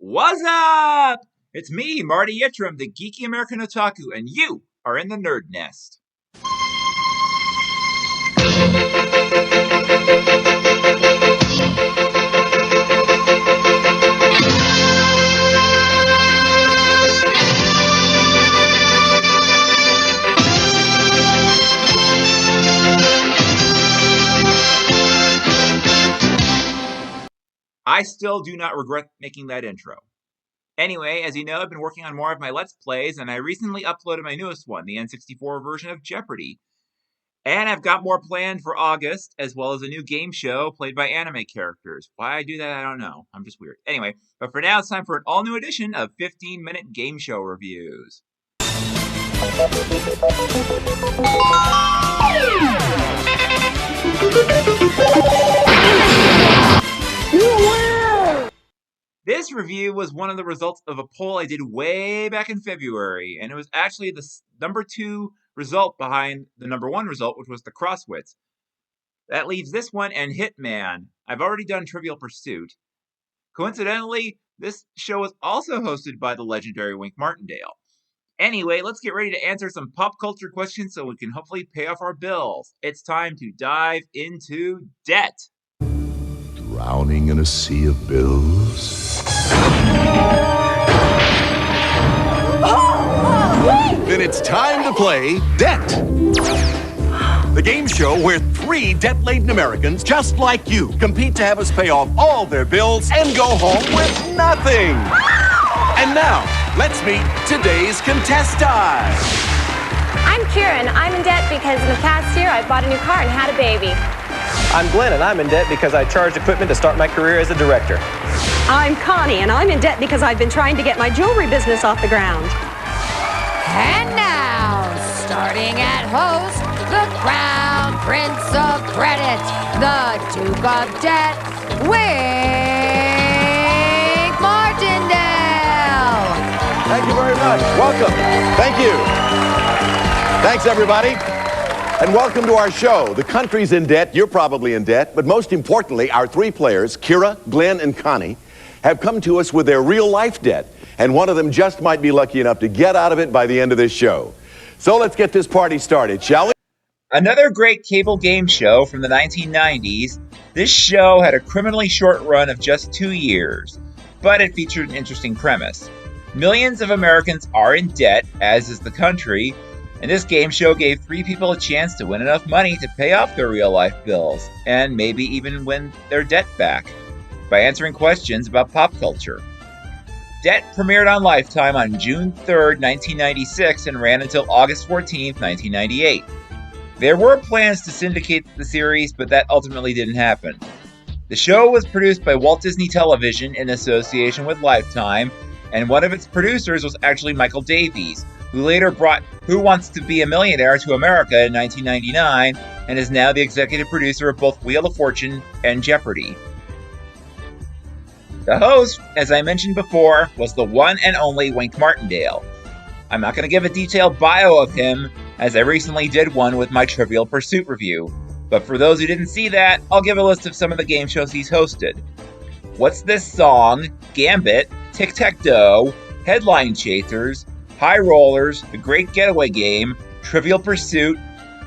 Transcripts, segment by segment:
What's up? It's me, Marty Yitram, the geeky American otaku, and you are in the Nerd Nest. I still do not regret making that intro. Anyway, as you know, I've been working on more of my Let's Plays, and I recently uploaded my newest one, the N64 version of Jeopardy! And I've got more planned for August, as well as a new game show played by anime characters. Why I do that, I don't know. I'm just weird. Anyway, but for now, it's time for an all-new edition of 15-minute game show reviews. This review was one of the results of a poll I did way back in February, and it was actually the number 2 result behind the number 1 result, which was the Crosswits. That leaves this one and Hitman. I've already done Trivial Pursuit. Coincidentally, this show was also hosted by the legendary Wink Martindale. Anyway, let's get ready to answer some pop culture questions so we can hopefully pay off our bills. It's time to dive into debt. Drowning in a sea of bills? Then it's time to play Debt. The game show where 3 debt-laden Americans just like you compete to have us pay off all their bills and go home with nothing. And now, let's meet today's contestants. I'm Kieran. I'm in debt because in the past year I bought a new car and had a baby. I'm Glenn, and I'm in debt because I charged equipment to start my career as a director. I'm Connie, and I'm in debt because I've been trying to get my jewelry business off the ground. And now, starting at host, the Crown Prince of Credit, the Duke of Debt, Wink Martindale. Thank you very much. Welcome. Thank you. Thanks, everybody. And welcome to our show. The country's in debt, you're probably in debt, but most importantly, our 3 players, Kira, Glenn, and Connie, have come to us with their real-life debt, and one of them just might be lucky enough to get out of it by the end of this show. So let's get this party started, shall we? Another great cable game show from the 1990s, this show had a criminally short run of just 2 years, but it featured an interesting premise. Millions of Americans are in debt, as is the country, and this game show gave 3 people a chance to win enough money to pay off their real-life bills, and maybe even win their debt back, by answering questions about pop culture. Debt premiered on Lifetime on June 3rd, 1996, and ran until August 14th, 1998. There were plans to syndicate the series, but that ultimately didn't happen. The show was produced by Walt Disney Television in association with Lifetime, and one of its producers was actually Michael Davies, who later brought Who Wants to Be a Millionaire to America in 1999, and is now the executive producer of both Wheel of Fortune and Jeopardy! The host, as I mentioned before, was the one and only Wink Martindale. I'm not going to give a detailed bio of him, as I recently did one with my Trivial Pursuit review, but for those who didn't see that, I'll give a list of some of the game shows he's hosted. What's This Song, Gambit, Tic-Tac-Dough, Headline Chasers, High Rollers, The Great Getaway Game, Trivial Pursuit,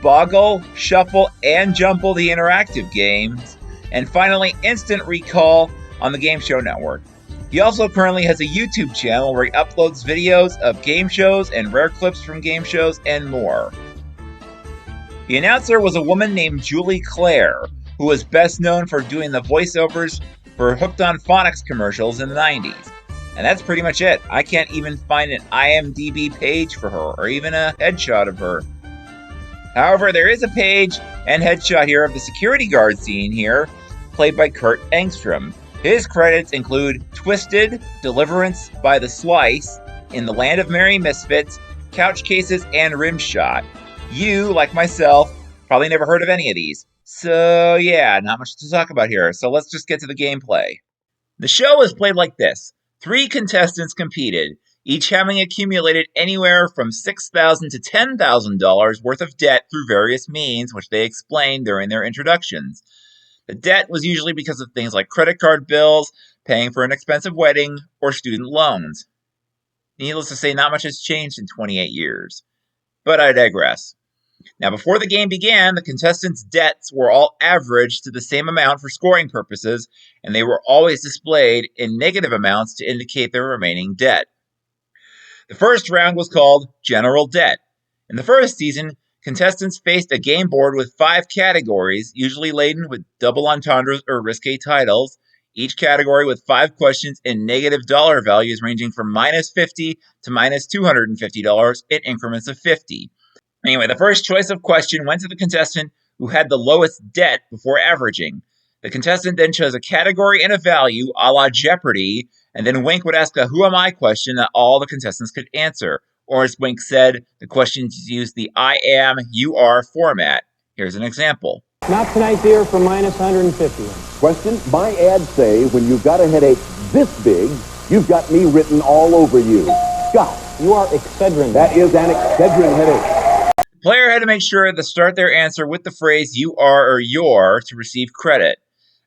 Boggle, Shuffle, and Jumble the Interactive Games, and finally Instant Recall on the Game Show Network. He also currently has a YouTube channel where he uploads videos of game shows and rare clips from game shows and more. The announcer was a woman named Julie Claire, who was best known for doing the voiceovers for Hooked on Phonics commercials in the 90s. And that's pretty much it. I can't even find an IMDb page for her, or even a headshot of her. However, there is a page and headshot here of the security guard scene here, played by Kurt Engstrom. His credits include Twisted, Deliverance by the Slice, In the Land of Merry Misfits, Couch Cases, and Rimshot. You, like myself, probably never heard of any of these. So yeah, not much to talk about here, so let's just get to the gameplay. The show is played like this. 3 contestants competed, each having accumulated anywhere from $6,000 to $10,000 worth of debt through various means, which they explained during their introductions. The debt was usually because of things like credit card bills, paying for an expensive wedding, or student loans. Needless to say, not much has changed in 28 years. But I digress. Now, before the game began, the contestants' debts were all averaged to the same amount for scoring purposes, and they were always displayed in negative amounts to indicate their remaining debt. The first round was called General Debt. In the first season, contestants faced a game board with 5 categories, usually laden with double entendres or risque titles, each category with 5 questions in negative dollar values ranging from minus $50 to minus $250 in increments of 50. Anyway, the first choice of question went to the contestant who had the lowest debt before averaging. The contestant then chose a category and a value, a la Jeopardy, and then Wink would ask a who am I question that all the contestants could answer. Or as Wink said, the questions used the I am, you are format. Here's an example. Not tonight, dear, for minus 150. Question, my ads say when you've got a headache this big, you've got me written all over you. Scott. You are Excedrin. That is an Excedrin headache. The player had to make sure to start their answer with the phrase you are or your to receive credit.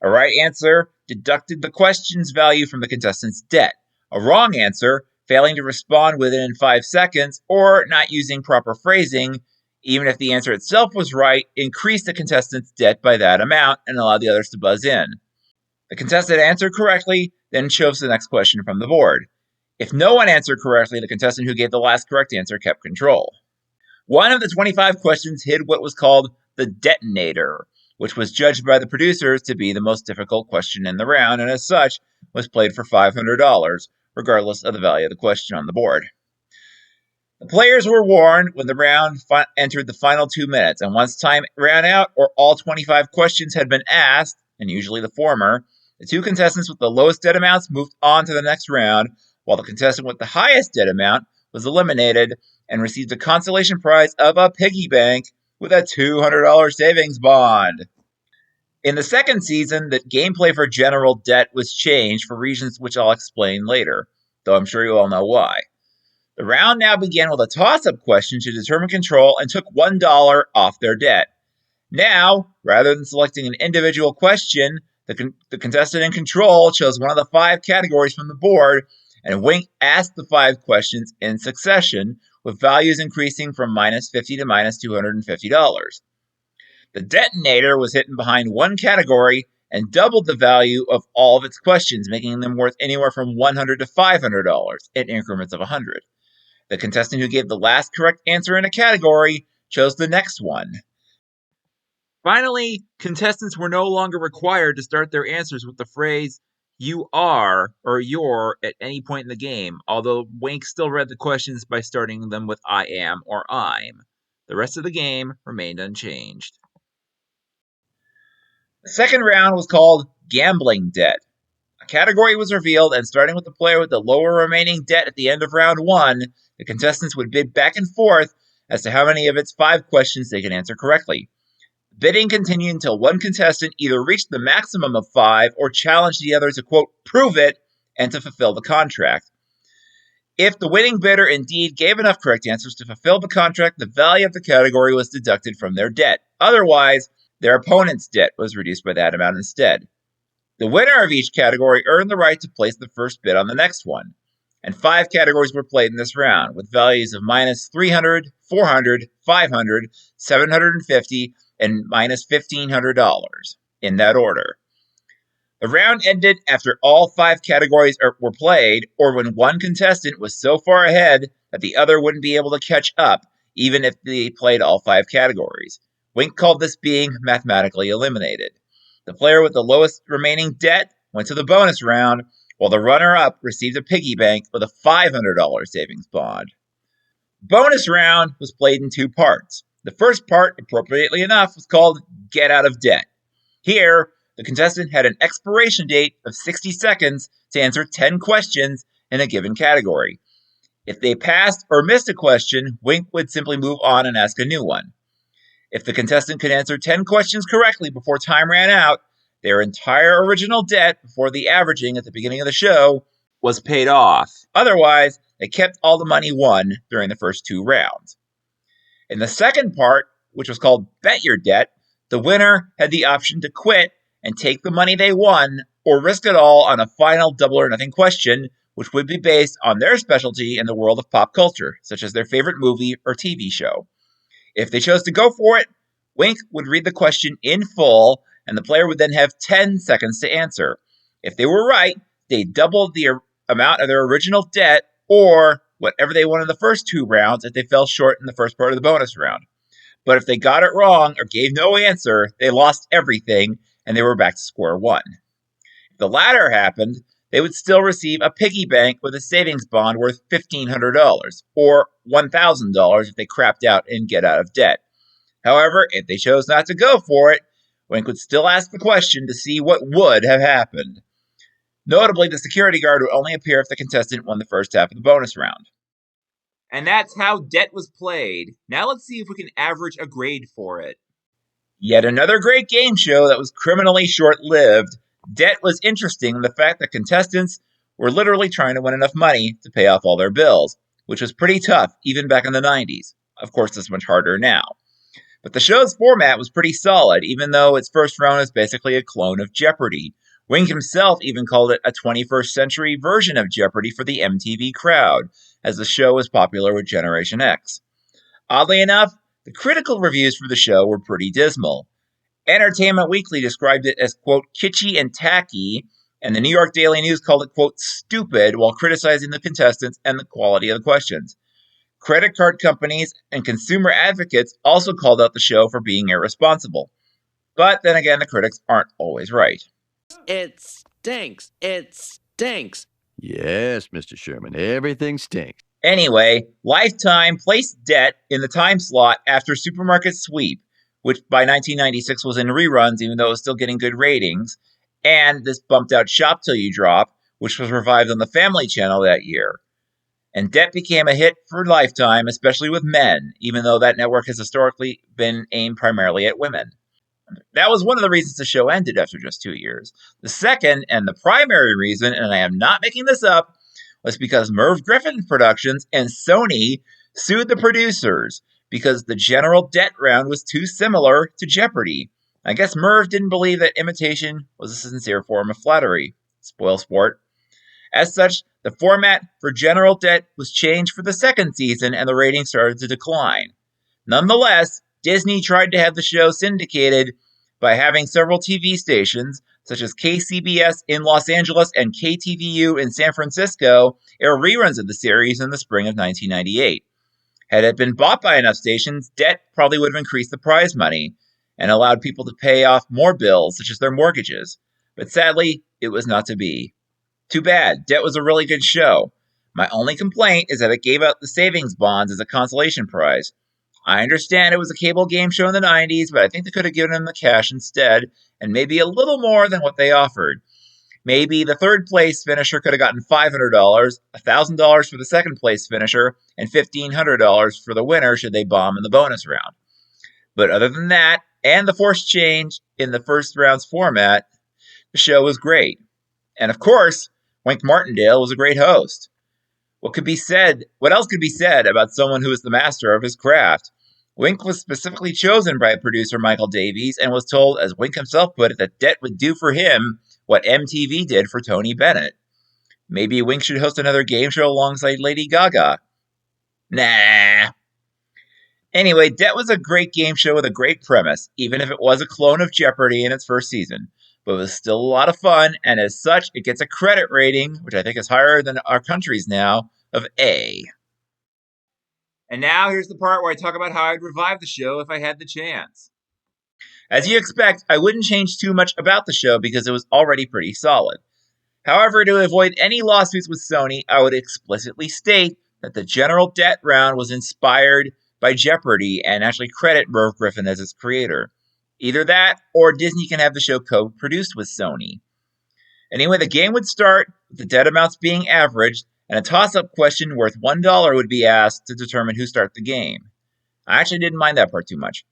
A right answer deducted the question's value from the contestant's debt. A wrong answer, failing to respond within 5 seconds, or not using proper phrasing, even if the answer itself was right, increased the contestant's debt by that amount and allowed the others to buzz in. The contestant answered correctly, then chose the next question from the board. If no one answered correctly, the contestant who gave the last correct answer kept control. One of the 25 questions hid what was called the detonator, which was judged by the producers to be the most difficult question in the round, and as such, was played for $500, regardless of the value of the question on the board. The players were warned when the round entered the final 2 minutes, and once time ran out or all 25 questions had been asked, and usually the former, the 2 contestants with the lowest debt amounts moved on to the next round, while the contestant with the highest debt amount was eliminated and received a consolation prize of a piggy bank with a $200 savings bond. In the second season, the gameplay for General Debt was changed for reasons which I'll explain later, though I'm sure you all know why. The round now began with a toss-up question to determine control and took $1 off their debt. Now, rather than selecting an individual question, the contestant in control chose one of the 5 categories from the board, and Wink asked the 5 questions in succession, with values increasing from minus $50 to minus $250. The detonator was hidden behind one category and doubled the value of all of its questions, making them worth anywhere from $100 to $500 in increments of 100. The contestant who gave the last correct answer in a category chose the next one. Finally, contestants were no longer required to start their answers with the phrase you are or your at any point in the game, although Wink still read the questions by starting them with I am or I'm. The rest of the game remained unchanged. The second round was called Gambling Debt. A category was revealed, and starting with the player with the lower remaining debt at the end of round 1, the contestants would bid back and forth as to how many of its 5 questions they could answer correctly. Bidding continued until one contestant either reached the maximum of 5 or challenged the other to, quote, prove it and to fulfill the contract. If the winning bidder indeed gave enough correct answers to fulfill the contract, the value of the category was deducted from their debt. Otherwise, their opponent's debt was reduced by that amount instead. The winner of each category earned the right to place the first bid on the next one. And 5 categories were played in this round, with values of minus $300, $400, $500, $750, and minus $1,500, in that order. The round ended after all 5 categories were played, or when one contestant was so far ahead that the other wouldn't be able to catch up, even if they played all 5 categories. Wink called this being mathematically eliminated. The player with the lowest remaining debt went to the bonus round, while the runner-up received a piggy bank with a $500 savings bond. The bonus round was played in 2 parts. The first part, appropriately enough, was called Get Out of Debt. Here, the contestant had an expiration date of 60 seconds to answer 10 questions in a given category. If they passed or missed a question, Wink would simply move on and ask a new one. If the contestant could answer 10 questions correctly before time ran out, their entire original debt before the averaging at the beginning of the show was paid off. Otherwise, they kept all the money won during the first 2 rounds. In the second part, which was called Bet Your Debt, the winner had the option to quit and take the money they won, or risk it all on a final double or nothing question, which would be based on their specialty in the world of pop culture, such as their favorite movie or TV show. If they chose to go for it, Wink would read the question in full, and the player would then have 10 seconds to answer. If they were right, they doubled the amount of their original debt, or whatever they won in the first 2 rounds if they fell short in the first part of the bonus round. But if they got it wrong or gave no answer, they lost everything, and they were back to square one. If the latter happened, they would still receive a piggy bank with a savings bond worth $1,500, or $1,000 if they crapped out and get out of debt. However, if they chose not to go for it, Wink would still ask the question to see what would have happened. Notably, the security guard would only appear if the contestant won the first half of the bonus round. And that's how debt was played. Now let's see if we can average a grade for it. Yet another great game show that was criminally short-lived. Debt was interesting in the fact that contestants were literally trying to win enough money to pay off all their bills, which was pretty tough even back in the 90s. Of course, it's much harder now. But the show's format was pretty solid, even though its first round was basically a clone of Jeopardy! Wink himself even called it a 21st century version of Jeopardy! For the MTV crowd, as the show was popular with Generation X. Oddly enough, the critical reviews for the show were pretty dismal. Entertainment Weekly described it as, quote, kitschy and tacky, and the New York Daily News called it, quote, stupid, while criticizing the contestants and the quality of the questions. Credit card companies and consumer advocates also called out the show for being irresponsible. But then again, the critics aren't always right. It stinks. It stinks. Yes, Mr. Sherman, everything stinks. Anyway, Lifetime placed Debt in the time slot after Supermarket Sweep, which by 1996 was in reruns even though it was still getting good ratings, and this bumped out Shop Till You Drop, which was revived on the Family Channel that year. And Debt became a hit for Lifetime, especially with men, even though that network has historically been aimed primarily at women. That was one of the reasons the show ended after just 2 years. The second, and the primary reason, and I am not making this up, was because Merv Griffin Productions and Sony sued the producers because the general debt round was too similar to Jeopardy! I guess Merv didn't believe that imitation was a sincere form of flattery. Spoil sport. As such, the format for General Debt was changed for the second season and the ratings started to decline. Nonetheless, Disney tried to have the show syndicated by having several TV stations, such as KCBS in Los Angeles and KTVU in San Francisco, air reruns of the series in the spring of 1998. Had it been bought by enough stations, Debt probably would have increased the prize money and allowed people to pay off more bills, such as their mortgages. But sadly, it was not to be. Too bad. Debt was a really good show. My only complaint is that it gave out the savings bonds as a consolation prize. I understand it was a cable game show in the 90s, but I think they could have given them the cash instead, and maybe a little more than what they offered. Maybe the third place finisher could have gotten $500, $1,000 for the second place finisher, and $1,500 for the winner should they bomb in the bonus round. But other than that, and the forced change in the first round's format, the show was great. And of course, Wink Martindale was a great host. What else could be said about someone who is the master of his craft? Wink was specifically chosen by producer Michael Davies and was told, as Wink himself put it, that Debt would do for him what MTV did for Tony Bennett. Maybe Wink should host another game show alongside Lady Gaga. Nah. Anyway, Debt was a great game show with a great premise, even if it was a clone of Jeopardy! In its first season. But it was still a lot of fun, and as such, it gets a credit rating, which I think is higher than our country's now, of A. And now here's the part where I talk about how I'd revive the show if I had the chance. As you expect, I wouldn't change too much about the show because it was already pretty solid. However, to avoid any lawsuits with Sony, I would explicitly state that the general debt round was inspired by Jeopardy! And actually credit Merv Griffin as its creator. Either that, or Disney can have the show co-produced with Sony. Anyway, the game would start with the debt amounts being averaged, and a toss-up question worth $1 would be asked to determine who started the game. I actually didn't mind that part too much.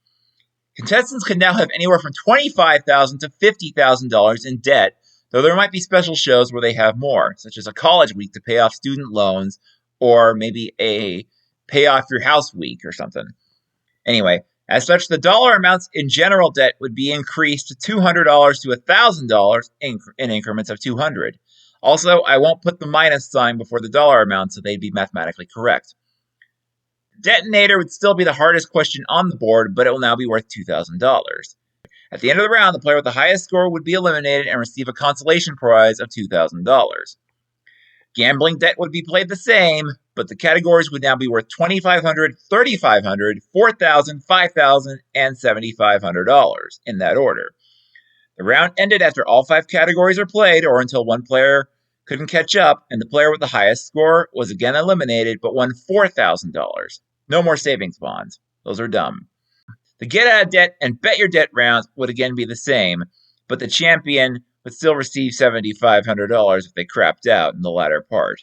Contestants could now have anywhere from $25,000 to $50,000 in debt, though there might be special shows where they have more, such as a college week to pay off student loans, or maybe a pay off your house week or something. Anyway, As such, the dollar amounts in general debt would be increased to $200 to $1,000 in increments of 200. Also, I won't put the minus sign before the dollar amount, so they'd be mathematically correct. Detonator would still be the hardest question on the board, but it will now be worth $2,000. At the end of the round, the player with the highest score would be eliminated and receive a consolation prize of $2,000. Gambling debt would be played the same, but the categories would now be worth $2,500, $3,500, $4,000, $5,000, and $7,500 in that order. The round ended after all 5 categories are played or until one player couldn't catch up, and the player with the highest score was again eliminated but won $4,000. No more savings bonds. Those are dumb. The get out of debt and bet your debt rounds would again be the same, but the champion would still receive $7,500 if they crapped out in the latter part.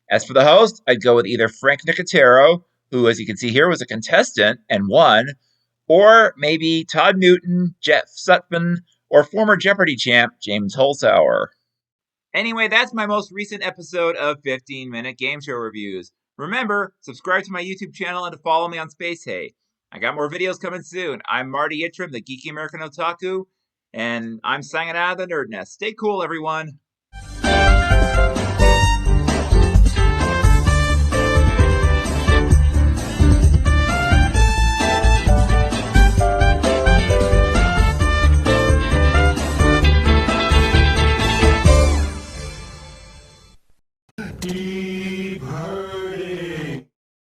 As for the host, I'd go with either Frank Nicotero, who, as you can see here, was a contestant and won, or maybe Todd Newton, Jeff Sutphin, or former Jeopardy champ James Holzhauer. Anyway, that's my most recent episode of 15-Minute Game Show Reviews. Remember, subscribe to my YouTube channel and to follow me on Space Hey. I got more videos coming soon. I'm Marty Ittram, the Geeky American Otaku, and I'm signing out of the Nerd Nest. Stay cool, everyone.